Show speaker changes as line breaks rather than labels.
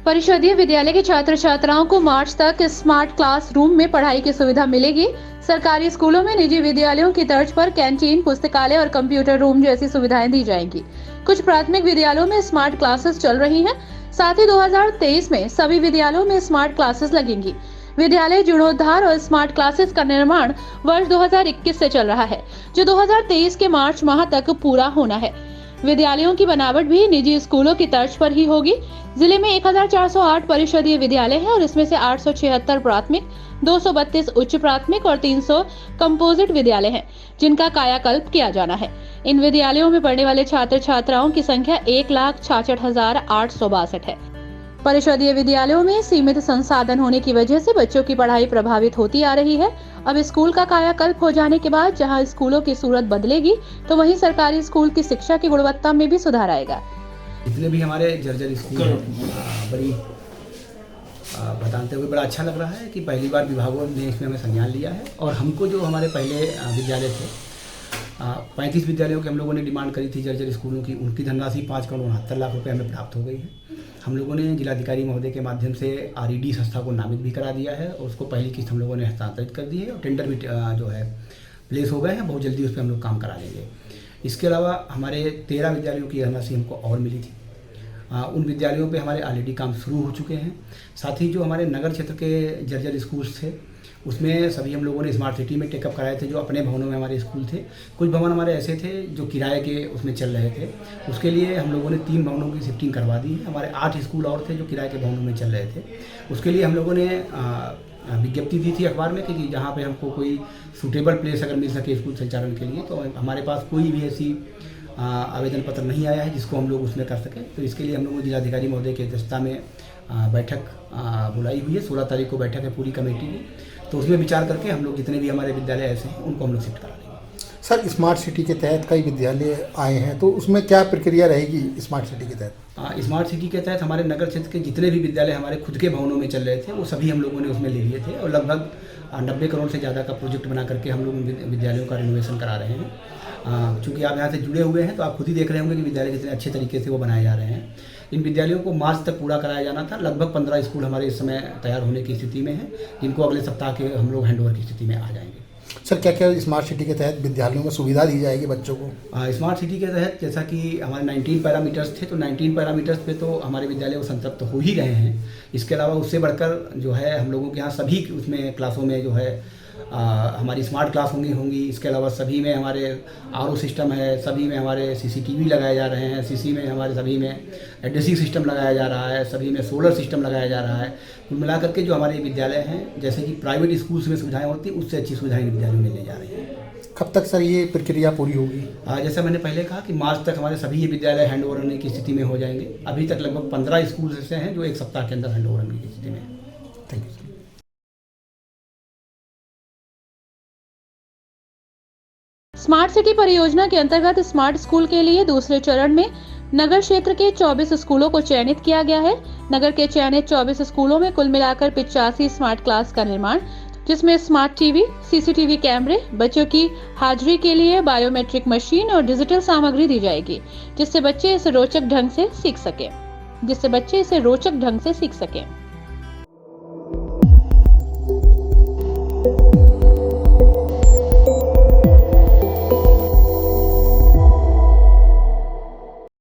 परिषदीय विद्यालय के छात्र छात्राओं को मार्च तक स्मार्ट क्लासरूम में पढ़ाई की सुविधा मिलेगी। सरकारी स्कूलों में निजी विद्यालयों की तर्ज पर कैंटीन, पुस्तकालय और कंप्यूटर रूम जैसी सुविधाएं दी जाएंगी। कुछ प्राथमिक विद्यालयों में स्मार्ट क्लासेस चल रही हैं। साथ ही 2023 में सभी विद्यालयों में स्मार्ट क्लासेस लगेंगी। विद्यालय जीर्णोद्धार और स्मार्ट क्लासेस का निर्माण वर्ष 2021 से चल रहा है, जो 2023 के मार्च माह तक पूरा होना है। विद्यालयों की बनावट भी निजी स्कूलों की तर्ज पर ही होगी। जिले में 1408 परिषदीय विद्यालय हैं और इसमें से 876 प्राथमिक, 232 उच्च प्राथमिक और 300 कंपोजिट विद्यालय हैं, जिनका कायाकल्प किया जाना है। इन विद्यालयों में पढ़ने वाले छात्र छात्राओं की संख्या 1,66,862 है। परिषदीय विद्यालयों में सीमित संसाधन होने की वजह से बच्चों की पढ़ाई प्रभावित होती आ रही है। अब स्कूल का कायाकल्प हो जाने के बाद जहां स्कूलों की सूरत बदलेगी, तो वहीं सरकारी स्कूल की शिक्षा की गुणवत्ता में भी सुधार आएगा।
जितने भी हमारे जर्जर स्कूल हैं, बड़ी बताते हुए बड़ा अच्छा लग रहा है कि पहली बार विभागों ने इसमें हमें संज्ञान लिया है। और हमको जो हमारे पहले विद्यालय थे, 35 विद्यालयों की हम लोगों ने डिमांड करी थी जर्जर स्कूलों की, उनकी धनराशि 5,69,00,000 रुपये हमें प्राप्त हो गई है। हम लोगों ने जिलाधिकारी महोदय के माध्यम से RED संस्था को नामित भी करा दिया है और उसको पहली किस्त हम लोगों ने हस्तांतरित कर दी है और टेंडर भी जो है प्लेस हो गए हैं। बहुत जल्दी उस पर हम लोग काम करा लेंगे। इसके अलावा हमारे 13 विद्यालयों की धनराशि हमको और मिली थी। उन विद्यालयों पे हमारे ऑलरेडी काम शुरू हो चुके हैं। साथ ही जो हमारे नगर क्षेत्र के जर्जर स्कूल्स थे, उसमें सभी हम लोगों ने स्मार्ट सिटी में टेकअप कराए थे। जो अपने भवनों में हमारे स्कूल थे, कुछ भवन हमारे ऐसे थे जो किराए के उसमें चल रहे थे, उसके लिए हम लोगों ने 3 भवनों की शिफ्टिंग करवा दी है। हमारे 8 स्कूल और थे जो किराए के भवनों में चल रहे थे। उसके लिए हम लोगों ने विज्ञप्ति दी थी अखबार में कि जहाँ पे हमको कोई सूटेबल प्लेस अगर मिल सके स्कूल संचालन के लिए, तो हमारे पास कोई भी ऐसी आवेदन पत्र नहीं आया है जिसको हम लोग उसमें कर सकें। तो इसके लिए हम लोगों ने जिलाधिकारी महोदय की अध्यक्षता में बैठक बुलाई हुई है। 16 तारीख को बैठक है पूरी कमेटी की, तो उसमें विचार करके हम लोग जितने भी हमारे विद्यालय ऐसे हैं उनको हम लोग शिफ्ट करा लेंगे।
सर, स्मार्ट सिटी के तहत कई विद्यालय आए हैं, तो उसमें क्या प्रक्रिया रहेगी स्मार्ट सिटी के तहत?
स्मार्ट सिटी के तहत हमारे नगर क्षेत्र के जितने भी विद्यालय हमारे खुद के भवनों में चल रहे थे, वो सभी हम लोगों ने उसमें ले लिए थे और लगभग 90 करोड़ से ज़्यादा का प्रोजेक्ट बना करके हम लोग विद्यालयों का रिनोवेशन करा रहे हैं। चूँकि आप यहाँ से जुड़े हुए हैं तो आप खुद ही देख रहे होंगे कि विद्यालय कितने अच्छे तरीके से वो बनाए जा रहे हैं। इन विद्यालयों को मार्च तक पूरा कराया जाना था। लगभग 15 स्कूल हमारे इस समय तैयार होने की स्थिति में हैं, जिनको अगले सप्ताह के हम लोग हैंडओवर की स्थिति में आ जाएंगे।
सर, क्या क्या स्मार्ट सिटी के तहत विद्यालयों में सुविधा दी जाएगी बच्चों को?
स्मार्ट सिटी के तहत जैसा कि हमारे 19 पैरामीटर्स थे, तो 19 पैरामीटर्स पे तो हमारे विद्यालय वो संतृप्त हो ही रहे हैं। इसके अलावा उससे बढ़कर जो है हम लोगों के यहाँ सभी उसमें क्लासों में जो है हमारी स्मार्ट क्लास होंगी। इसके अलावा सभी में हमारे RO सिस्टम है, सभी में हमारे CCTV लगाए जा रहे हैं, CC में हमारे सभी में एड्रेसिंग सिस्टम लगाया जा रहा है, सभी में सोलर सिस्टम लगाया जा रहा है। कुल मिलाकर के जो हमारे विद्यालय हैं, जैसे कि प्राइवेट स्कूल्स में सुविधाएं होती हैं, उससे अच्छी सुविधाएं विद्यालयों में ले जा रही हैं।
कब तक सर ये प्रक्रिया पूरी होगी?
जैसा मैंने पहले कहा कि मार्च तक हमारे सभी ये विद्यालय हैंडओवर होने की स्थिति में हो जाएंगे। अभी तक लगभग 15 स्कूल ऐसे हैं जो 1 सप्ताह के अंदर हैंडओवर होने की स्थिति में हैं।
Thank you.
स्मार्ट सिटी परियोजना के अंतर्गत स्मार्ट स्कूल के लिए दूसरे चरण में नगर क्षेत्र के 24 स्कूलों को चयनित किया गया है। नगर के चयनित 24 स्कूलों में कुल मिलाकर 85 स्मार्ट क्लास का निर्माण, जिसमें स्मार्ट टीवी, CCTV कैमरे, बच्चों की हाजिरी के लिए बायोमेट्रिक मशीन और डिजिटल सामग्री दी जाएगी, जिससे बच्चे इसे रोचक ढंग से सीख सकें।